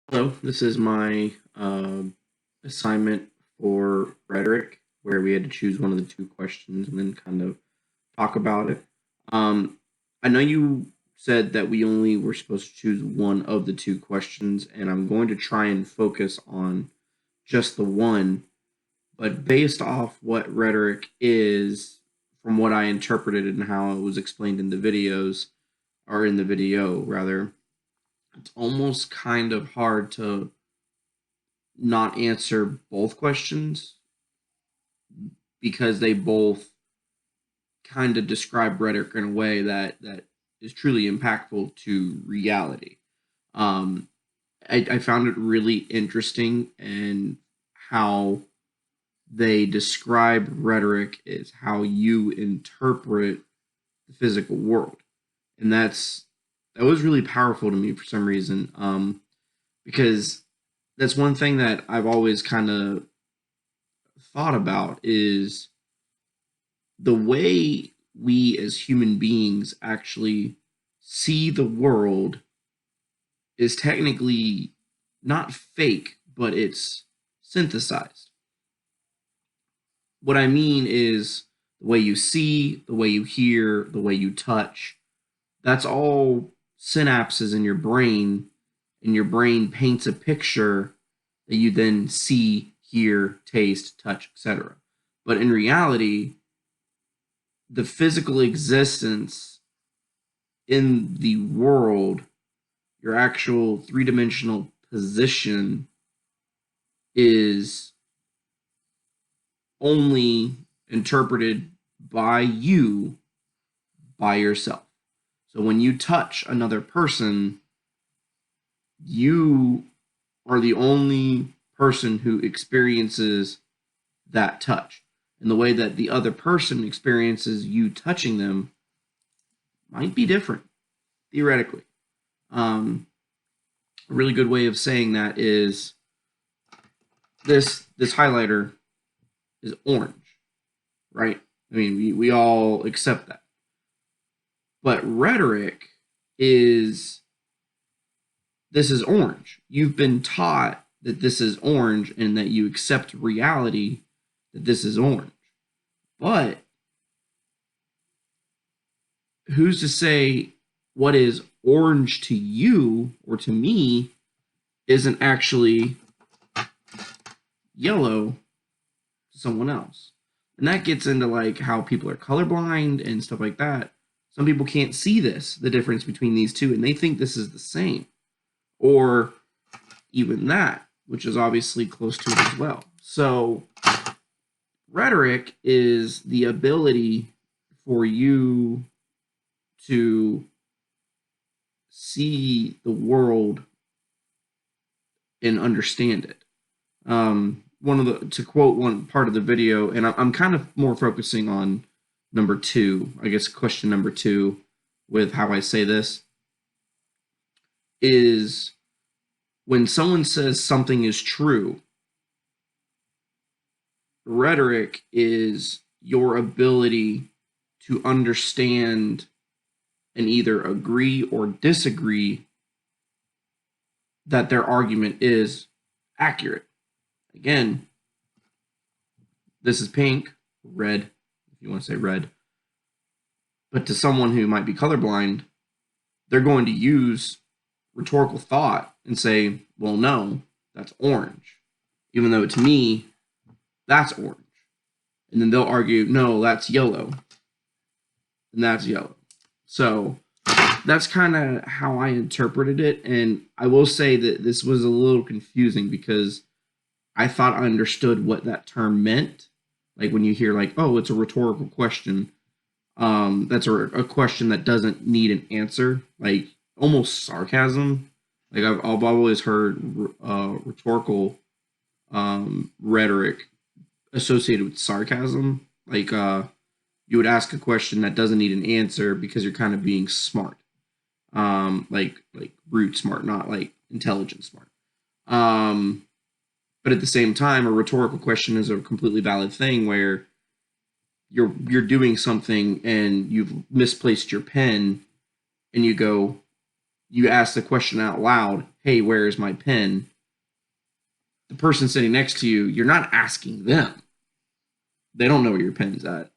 Hello, this is my assignment for rhetoric, where we had to choose one of the two questions and then kind of talk about it. Um, I know you said that we only were supposed to choose one of the two questions, and I'm going to try and focus on just the one, but based off what rhetoric is, from what I interpreted and how it was explained in the videos, or in the video rather, it's almost kind of hard to not answer both questions because they both kind of describe rhetoric in a way that is truly impactful to reality. Um, I found it really interesting and how they describe rhetoric as how you interpret the physical world, and that was really powerful to me for some reason. Because that's one thing that I've always kind of thought about is the way we as human beings actually see the world is technically not fake, but it's synthesized. What I mean is the way you see, the way you hear, the way you touch, that's all synapses in your brain, and your brain paints a picture that you then see, hear, taste, touch, etc. But in reality, the physical existence in the world, your actual three-dimensional position is only interpreted by you, by yourself. So when you touch another person, you are the only person who experiences that touch. And the way that the other person experiences you touching them might be different, theoretically. A really good way of saying that is this highlighter is orange, right? I mean, we all accept that. But rhetoric is this is orange. You've been taught that this is orange and that you accept reality that this is orange. But who's to say what is orange to you or to me isn't actually yellow to someone else? And that gets into like how people are colorblind and stuff like that. Some people can't see the difference between these two, and they think this is the same. Or even that, which is obviously close to it as well. So rhetoric is the ability for you to see the world and understand it. One of the to quote one part of the video, and I'm kind of more focusing on number two, I guess question number two, with how I say this is when someone says something is true, rhetoric is your ability to understand and either agree or disagree that their argument is accurate. Again, this is pink, red, if you want to say red. But to someone who might be colorblind, they're going to use rhetorical thought and say, well, no, that's orange. Even though to me, that's orange. And then they'll argue, no, that's yellow. And that's yellow. So that's kind of how I interpreted it. And I will say that this was a little confusing because I thought I understood what that term meant. Like when you hear like, oh, it's a rhetorical question. That's a question that doesn't need an answer, like almost sarcasm. Like I've always heard rhetorical rhetoric associated with sarcasm. Like you would ask a question that doesn't need an answer because you're kind of being smart, like brute smart, not like intelligent smart. But at the same time, a rhetorical question is a completely valid thing where you're doing something and you've misplaced your pen and you go, you ask the question out loud, hey, where is my pen? The person sitting next to you, you're not asking them. They don't know where your pen's at.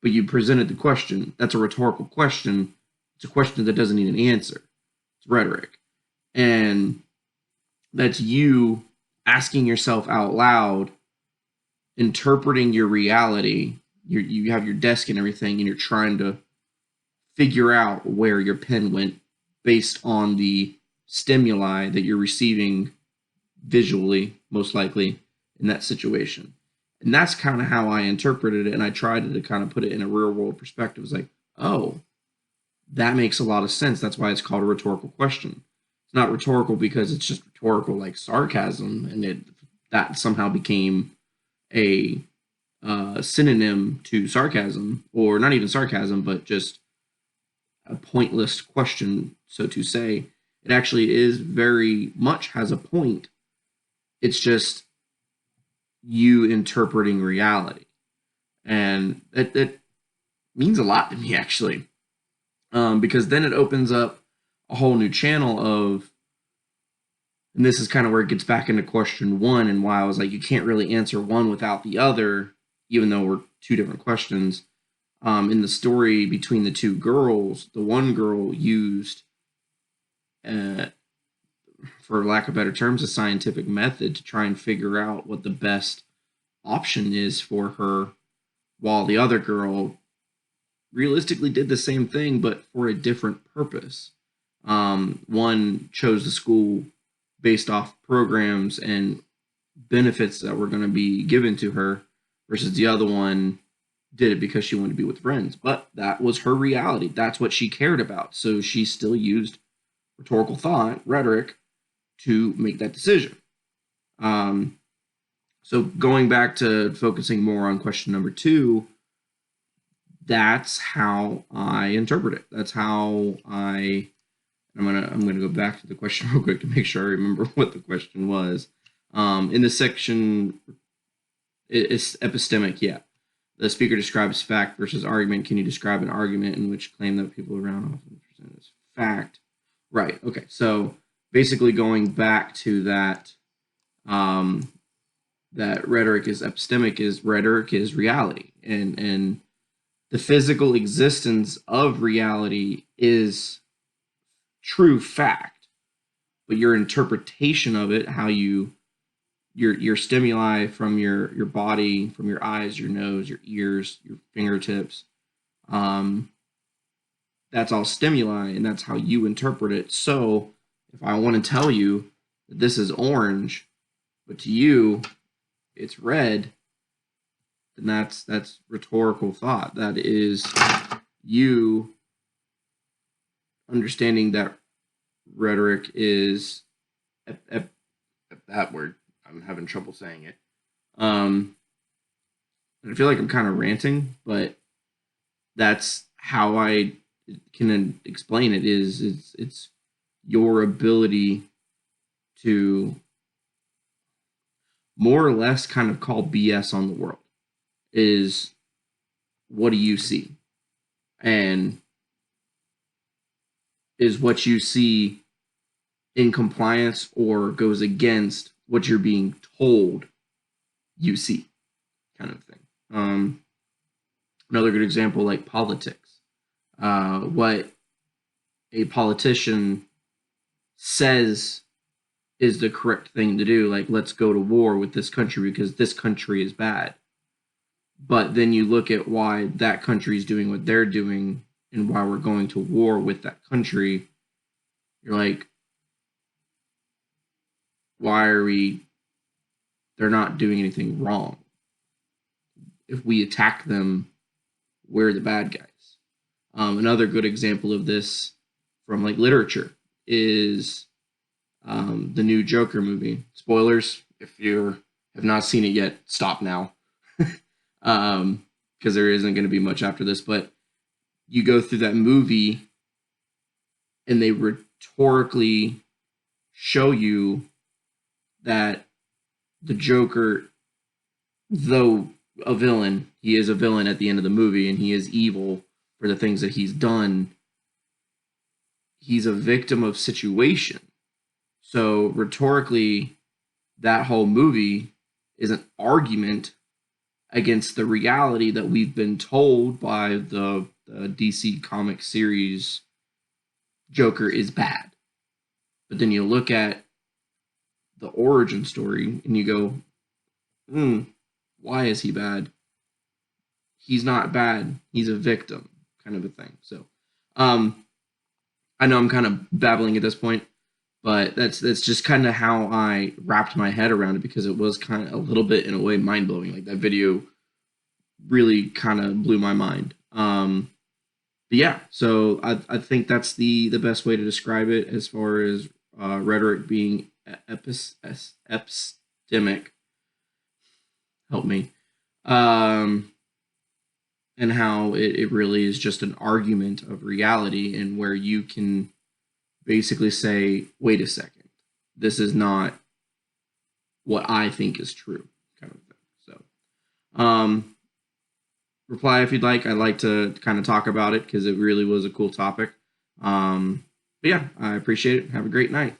But you presented the question. That's a rhetorical question. It's a question that doesn't need an answer. It's rhetoric. And that's you asking yourself out loud, interpreting your reality. You have your desk and everything, and you're trying to figure out where your pen went based on the stimuli that you're receiving visually, most likely, in that situation. And that's kind of how I interpreted it. And I tried to kind of put it in a real world perspective. It's like, oh, that makes a lot of sense. That's why it's called a rhetorical question. It's not rhetorical because it's just rhetorical like sarcasm, and that somehow became a synonym to sarcasm, or not even sarcasm, but just a pointless question, so to say. It actually is very much has a point. It's just you interpreting reality. And that means a lot to me, actually, because then it opens up a whole new channel of, and this is kind of where it gets back into question one and why I was like, you can't really answer one without the other, even though we're two different questions. In the story between the two girls, the one girl used, for lack of better terms, a scientific method to try and figure out what the best option is for her, while the other girl realistically did the same thing, but for a different purpose. One chose the school based off programs and benefits that were going to be given to her, versus the other one did it because she wanted to be with friends. But that was her reality. That's what she cared about. So she still used rhetorical thought, rhetoric, to make that decision. So going back to focusing more on question number two, that's how I interpret it. That's how I'm gonna go back to the question real quick to make sure I remember what the question was. In this section, it's epistemic. Yeah, the speaker describes fact versus argument. Can you describe an argument in which claim that people around often present as fact? Right. Okay. So basically, going back to that, that rhetoric is epistemic. Is rhetoric is reality, and the physical existence of reality is true fact, but your interpretation of it, how your stimuli from your body, from your eyes, your nose, your ears, your fingertips, that's all stimuli, and that's how you interpret it. So if I want to tell you that this is orange, but to you it's red, then that's rhetorical thought. That is you understanding that rhetoric is that word. I'm having trouble saying it. And I feel like I'm kind of ranting, but that's how I can explain it. It's your ability to more or less kind of call BS on the world. Is what do you see? And is what you see in compliance or goes against what you're being told you see, kind of thing. Another good example, like politics. What a politician says is the correct thing to do, like, let's go to war with this country because this country is bad. But then you look at why that country is doing what they're doing and why we're going to war with that country. You're like, why are we? They're not doing anything wrong. If we attack them, we're the bad guys. Another good example of this from like literature is the new Joker movie. Spoilers, if you have not seen it yet, stop now. Because there isn't going to be much after this. But you go through that movie and they rhetorically show you that the Joker, though a villain, he is a villain at the end of the movie and he is evil for the things that he's done. he's a victim of situation. So rhetorically, that whole movie is an argument against the reality that we've been told by the DC comic series Joker is bad. But then you look at the origin story and you go, why is he bad? He's not bad. He's a victim, kind of a thing. So, I know I'm kind of babbling at this point, but that's just kind of how I wrapped my head around it, because it was kind of a little bit, in a way, mind blowing. Like, that video really kind of blew my mind. But yeah, so I think that's the best way to describe it, as far as rhetoric being epistemic. Help me. And how it really is just an argument of reality, and where you can basically say, wait a second, this is not what I think is true, kind of thing. So, reply if you'd like. I'd like to kind of talk about it, because it really was a cool topic. But yeah, I appreciate it. Have a great night.